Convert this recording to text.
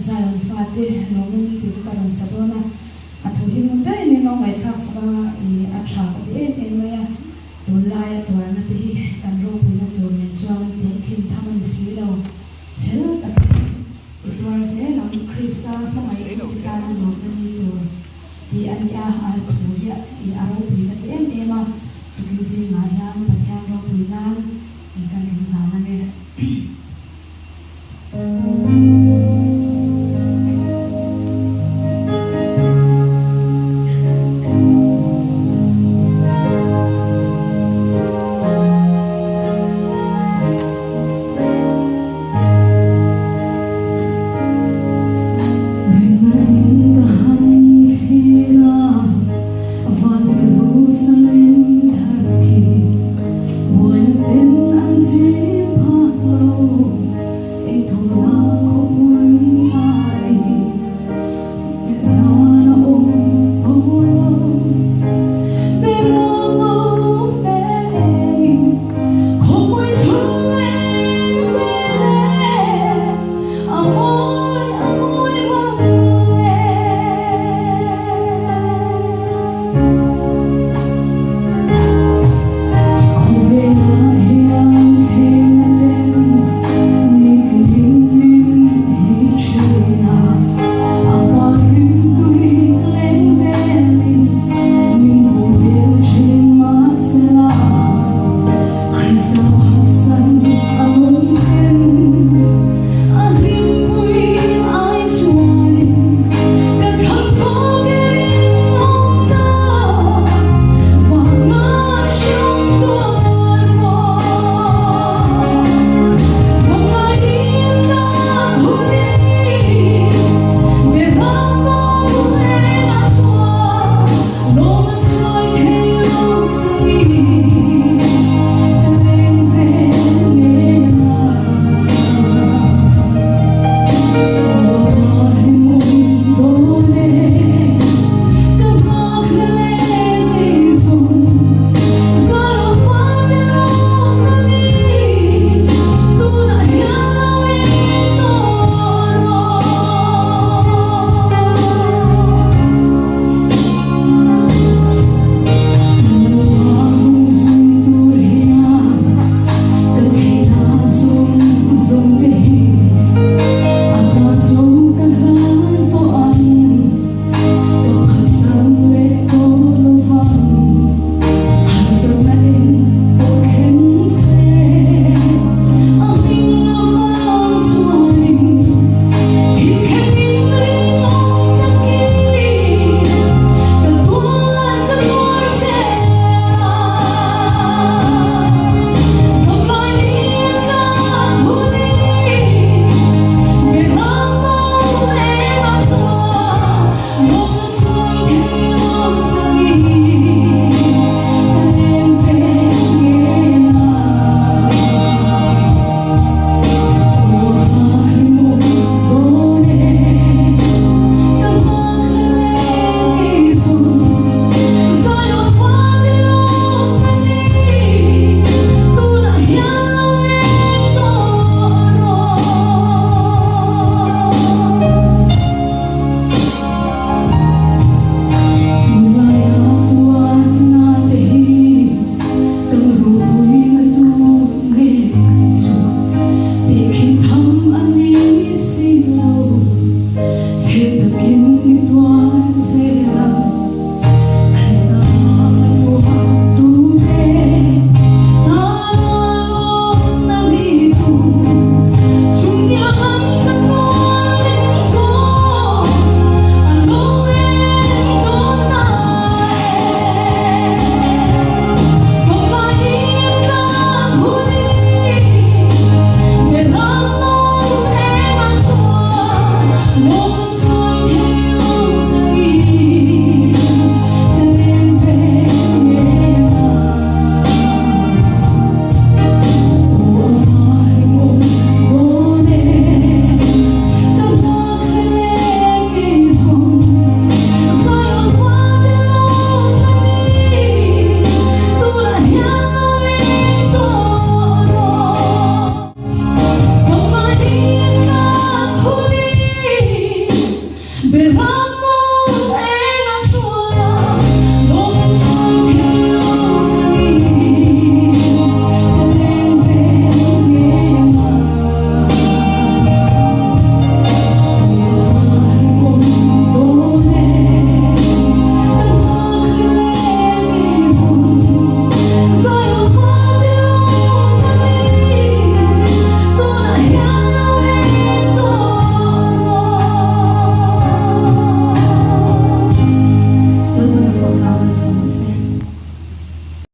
Zion Fati Nomin Tikaran Sabona Atuhi Mundai ni no mai thak sa I atha de maya tulaya tuarna ti kanro pina tur men chuan te khin thaman silo chel tak tuar se lam Krista mai tikana no ni tur ti ania al thuya I aro pina te ema tukin si mayam patyang ro pina I kan rum thamane